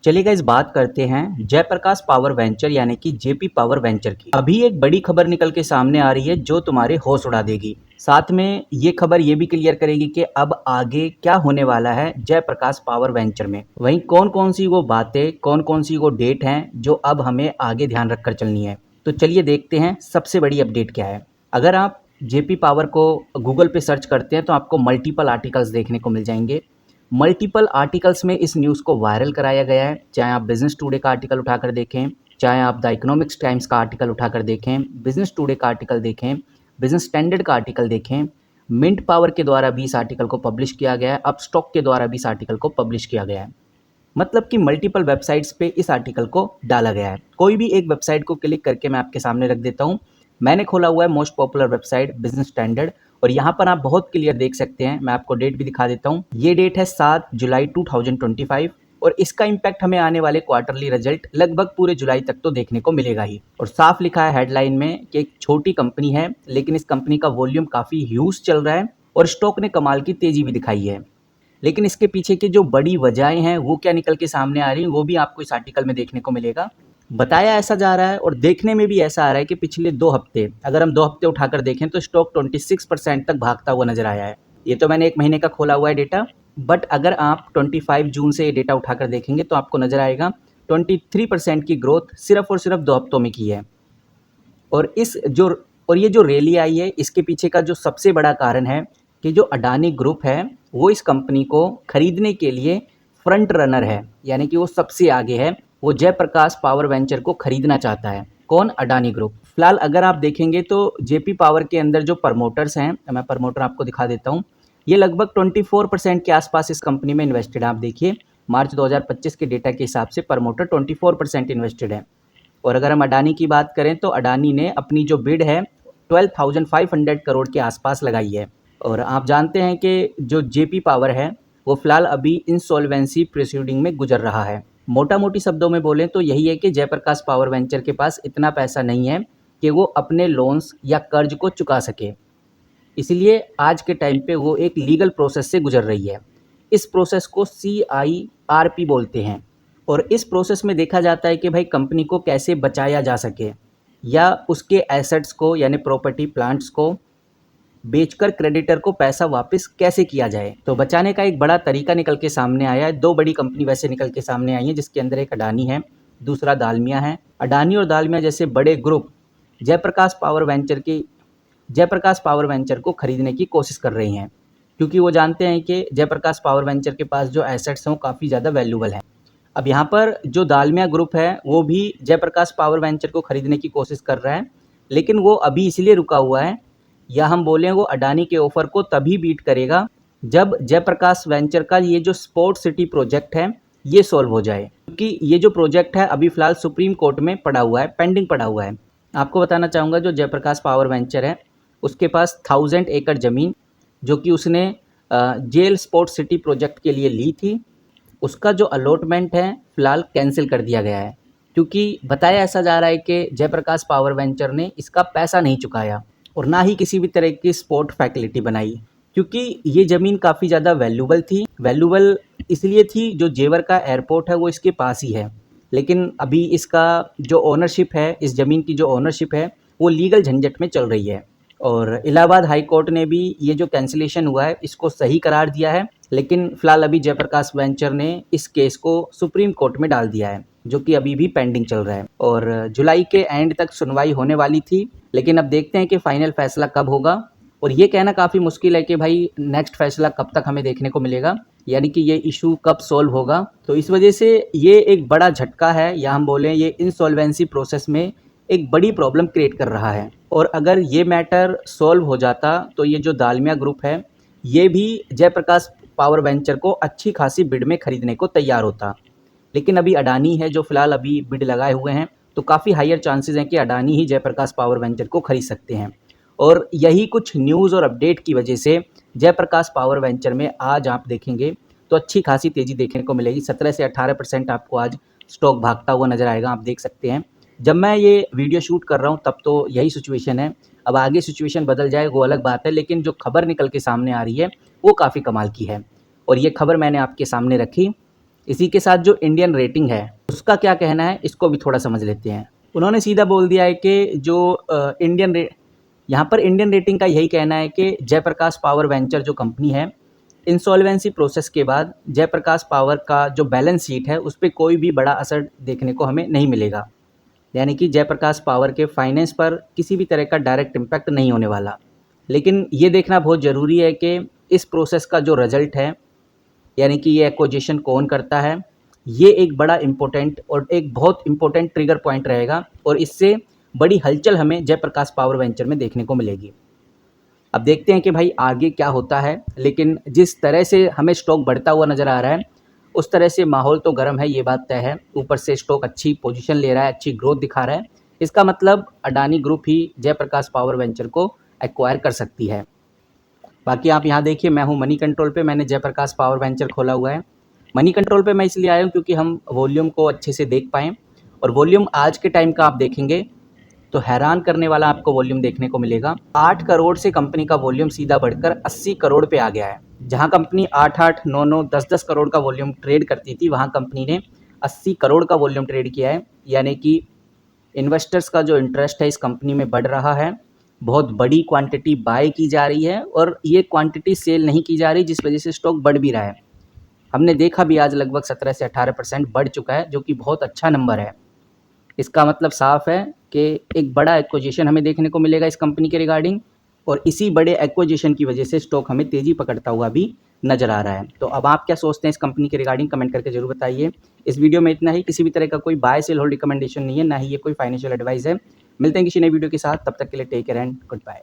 चलिए गाइस बात करते हैं जयप्रकाश पावर वेंचर यानी कि जेपी पावर वेंचर की। अभी एक बड़ी खबर निकल के सामने आ रही है जो तुम्हारे होश उड़ा देगी। साथ में ये खबर ये भी क्लियर करेगी कि अब आगे क्या होने वाला है जयप्रकाश पावर वेंचर में। वहीं कौन कौन सी वो बातें, कौन कौन सी वो डेट हैं जो अब हमें आगे ध्यान रखकर चलनी है। तो चलिए देखते हैं सबसे बड़ी अपडेट क्या है। अगर आप जेपी पावर को गूगल पे सर्च करते हैं तो आपको मल्टीपल आर्टिकल्स देखने को मिल जाएंगे। मल्टीपल आर्टिकल्स में इस न्यूज़ को वायरल कराया गया है। चाहे आप बिजनेस टुडे का आर्टिकल उठाकर देखें, चाहे आप द इकोनॉमिक्स टाइम्स का आर्टिकल उठाकर देखें, बिजनेस टुडे का आर्टिकल देखें, बिजनेस स्टैंडर्ड का आर्टिकल देखें, मिंट पावर के द्वारा भी इस आर्टिकल को पब्लिश किया गया है, अपस्टॉक के द्वारा भी इस आर्टिकल को पब्लिश किया गया है। मतलब कि मल्टीपल वेबसाइट्स पे इस आर्टिकल को डाला गया है। कोई भी एक वेबसाइट को क्लिक करके मैं आपके सामने रख देता हूँ। मैंने खोला हुआ है most popular website business standard, और यहाँ पर आप बहुत क्लियर देख सकते हैं। मैं आपको डेट भी दिखा देता हूँ। ये डेट है 7 जुलाई 2025 और इसका इम्पैक्ट हमें आने वाले क्वार्टरली रिजल्ट लगभग पूरे जुलाई तक तो देखने को मिलेगा ही। और साफ लिखा है हेडलाइन में कि एक छोटी कंपनी है लेकिन इस कंपनी का वॉल्यूम काफ़ी ह्यूज चल रहा है और स्टॉक ने कमाल की तेजी भी दिखाई है। लेकिन इसके पीछे की जो बड़ी वजहें हैं वो क्या निकल के सामने आ रही हैं वो भी आपको इस आर्टिकल में देखने को मिलेगा। बताया ऐसा जा रहा है और देखने में भी ऐसा आ रहा है कि पिछले 2 हफ्ते, अगर हम 2 हफ्ते उठाकर देखें तो स्टॉक 26% तक भागता हुआ नजर आया है। ये तो मैंने 1 महीने का खोला हुआ है डेटा, बट अगर आप 25 जून से ये डेटा उठाकर देखेंगे तो आपको नजर आएगा 23% की ग्रोथ सिर्फ और सिर्फ 2 हफ्तों में की है। और ये जो रैली आई है इसके पीछे का जो सबसे बड़ा कारण है कि जो अडानी ग्रुप है वो इस कंपनी को खरीदने के लिए फ्रंट रनर है, यानी कि वो सबसे आगे है। वो जयप्रकाश पावर वेंचर को खरीदना चाहता है। कौन? अडानी ग्रुप। फिलहाल अगर आप देखेंगे तो जेपी पावर के अंदर जो प्रमोटर्स हैं, मैं प्रमोटर आपको दिखा देता हूँ। ये लगभग 24% के आसपास इस कंपनी में इन्वेस्टेड है। आप देखिए मार्च 2025 के डेटा के हिसाब से प्रमोटर 24% इन्वेस्टेड है। और अगर हम अडानी की बात करें तो अडानी ने अपनी जो बिड है 12,500 करोड़ के आसपास लगाई है। और आप जानते हैं कि जो जेपी पावर है वो फिलहाल अभी इंसॉल्वेंसी प्रोसीडिंग में गुजर रहा है। मोटा मोटी शब्दों में बोलें तो यही है कि जयप्रकाश पावर वेंचर के पास इतना पैसा नहीं है कि वो अपने लोन्स या कर्ज को चुका सके। इसलिए आज के टाइम पे वो एक लीगल प्रोसेस से गुजर रही है। इस प्रोसेस को CIRP बोलते हैं। और इस प्रोसेस में देखा जाता है कि भाई कंपनी को कैसे बचाया जा सके या उसके एसेट्स को यानी प्रॉपर्टी प्लांट्स को बेचकर क्रेडिटर को पैसा वापस कैसे किया जाए। तो बचाने का एक बड़ा तरीका निकल के सामने आया है। 2 बड़ी कंपनी वैसे निकल के सामने आई हैं जिसके अंदर एक अडानी है, दूसरा दालमिया है। अडानी और दालमिया जैसे बड़े ग्रुप जयप्रकाश पावर वेंचर को खरीदने की कोशिश कर रही हैं, क्योंकि वो जानते हैं कि जयप्रकाश पावर वेंचर के पास जो एसेट्स हैं वो काफ़ी ज़्यादा वैल्यूबल हैं। अब यहाँ पर जो दालमिया ग्रुप है वो भी जयप्रकाश पावर वेंचर को खरीदने की कोशिश कर रहा है, लेकिन वो अभी इसलिए रुका हुआ है, या हम बोलें वो अडानी के ऑफर को तभी बीट करेगा जब जयप्रकाश वेंचर का ये जो स्पोर्ट सिटी प्रोजेक्ट है ये सॉल्व हो जाए। क्योंकि ये जो प्रोजेक्ट है अभी फ़िलहाल सुप्रीम कोर्ट में पड़ा हुआ है, पेंडिंग पड़ा हुआ है। आपको बताना चाहूँगा जो जयप्रकाश पावर वेंचर है उसके पास 1000 एकड़ ज़मीन जो कि उसने जेल स्पोर्ट सिटी प्रोजेक्ट के लिए ली थी, उसका जो अलॉटमेंट है फ़िलहाल कैंसिल कर दिया गया है। क्योंकि बताया ऐसा जा रहा है कि जयप्रकाश पावर वेंचर ने इसका पैसा नहीं चुकाया और ना ही किसी भी तरह की स्पोर्ट फैसिलिटी बनाई, क्योंकि ये ज़मीन काफ़ी ज़्यादा वैल्यूबल थी। वैल्यूबल इसलिए थी जो जेवर का एयरपोर्ट है वो इसके पास ही है, लेकिन अभी इसका जो ओनरशिप है, इस ज़मीन की जो ओनरशिप है वो लीगल झंझट में चल रही है। और इलाहाबाद हाई कोर्ट ने भी ये जो कैंसिलेशन हुआ है इसको सही करार दिया है, लेकिन फ़िलहाल अभी जयप्रकाश वेंचर ने इस केस को सुप्रीम कोर्ट में डाल दिया है जो कि अभी भी पेंडिंग चल रहा है। और जुलाई के एंड तक सुनवाई होने वाली थी, लेकिन अब देखते हैं कि फाइनल फैसला कब होगा। और ये कहना काफ़ी मुश्किल है कि भाई नेक्स्ट फैसला कब तक हमें देखने को मिलेगा, यानी कि ये इशू कब सॉल्व होगा। तो इस वजह से ये एक बड़ा झटका है, या हम बोलें ये इंसॉल्वेंसी प्रोसेस में एक बड़ी प्रॉब्लम क्रिएट कर रहा है। और अगर ये मैटर सॉल्व हो जाता तो ये जो दालमिया ग्रुप है ये भी जयप्रकाश पावर वेंचर को अच्छी खासी बिड में खरीदने को तैयार होता। लेकिन अभी अडानी है जो फिलहाल अभी बिड लगाए हुए हैं, तो काफ़ी हायर चांसेस हैं कि अडानी ही जयप्रकाश पावर वेंचर को खरीद सकते हैं। और यही कुछ न्यूज़ और अपडेट की वजह से जयप्रकाश पावर वेंचर में आज आप देखेंगे तो अच्छी खासी तेज़ी देखने को मिलेगी। 17 से 18% आपको आज स्टॉक भागता हुआ नज़र आएगा। आप देख सकते हैं जब मैं ये वीडियो शूट कर रहा हूँ तब तो यही सिचुएशन है। अब आगे सिचुएशन बदल जाए वो अलग बात है, लेकिन जो खबर निकल के सामने आ रही है वो काफ़ी कमाल की है और ये खबर मैंने आपके सामने रखी। इसी के साथ जो इंडियन रेटिंग है उसका क्या कहना है, इसको भी थोड़ा समझ लेते हैं। उन्होंने सीधा बोल दिया है कि जो यहाँ पर इंडियन रेटिंग का यही कहना है कि जयप्रकाश पावर वेंचर जो कंपनी है, इंसॉल्वेंसी प्रोसेस के बाद जयप्रकाश पावर का जो बैलेंस शीट है उस पर कोई भी बड़ा असर देखने को हमें नहीं मिलेगा। यानी कि जयप्रकाश पावर के फाइनेंस पर किसी भी तरह का डायरेक्ट इम्पैक्ट नहीं होने वाला। लेकिन ये देखना बहुत ज़रूरी है कि इस प्रोसेस का जो रिजल्ट है, यानी कि ये एक्विजिशन कौन करता है, ये एक बड़ा इम्पोर्टेंट और एक बहुत इम्पोर्टेंट ट्रिगर पॉइंट रहेगा और इससे बड़ी हलचल हमें जयप्रकाश पावर वेंचर में देखने को मिलेगी। अब देखते हैं कि भाई आगे क्या होता है, लेकिन जिस तरह से हमें स्टॉक बढ़ता हुआ नज़र आ रहा है उस तरह से माहौल तो गर्म है, ये बात तय है। ऊपर से स्टॉक अच्छी पोजीशन ले रहा है, अच्छी ग्रोथ दिखा रहा है। इसका मतलब अडानी ग्रुप ही जयप्रकाश पावर वेंचर को एक्वायर कर सकती है। बाकी आप यहाँ देखिए, मैं हूँ मनी कंट्रोल पे, मैंने जयप्रकाश पावर वेंचर खोला हुआ है। मनी कंट्रोल पे मैं इसलिए आया हूँ क्योंकि हम वॉल्यूम को अच्छे से देख पाएँ, और वॉल्यूम आज के टाइम का आप देखेंगे तो हैरान करने वाला आपको वॉल्यूम देखने को मिलेगा। 8 करोड़ से कंपनी का वॉल्यूम सीधा बढ़कर 80 करोड़ पे आ गया है। जहां कंपनी 8-8, 9-9, 10-10 करोड़ का वॉल्यूम ट्रेड करती थी, वहां कंपनी ने 80 करोड़ का वॉल्यूम ट्रेड किया है। यानी कि इन्वेस्टर्स का जो इंटरेस्ट है इस कंपनी में बढ़ रहा है, बहुत बड़ी क्वांटिटी बाय की जा रही है और ये क्वांटिटी सेल नहीं की जा रही, जिस वजह से स्टॉक बढ़ भी रहा है। हमने देखा भी आज लगभग 17 से 18% बढ़ चुका है, जो कि बहुत अच्छा नंबर है। इसका मतलब साफ है कि एक बड़ा एक्विजिशन हमें देखने को मिलेगा इस कंपनी के रिगार्डिंग, और इसी बड़े एक्विजिशन की वजह से स्टॉक हमें तेज़ी पकड़ता हुआ भी नज़र आ रहा है। तो अब आप क्या सोचते हैं इस कंपनी के रिगार्डिंग, कमेंट करके जरूर बताइए। इस वीडियो में इतना ही, किसी भी तरह का कोई बाय सेल होल्ड रिकमेंडेशन नहीं है, ना ही ये कोई फाइनेंशियल एडवाइस है। मिलते हैं किसी नई वीडियो के साथ, तब तक के लिए take care and good bye.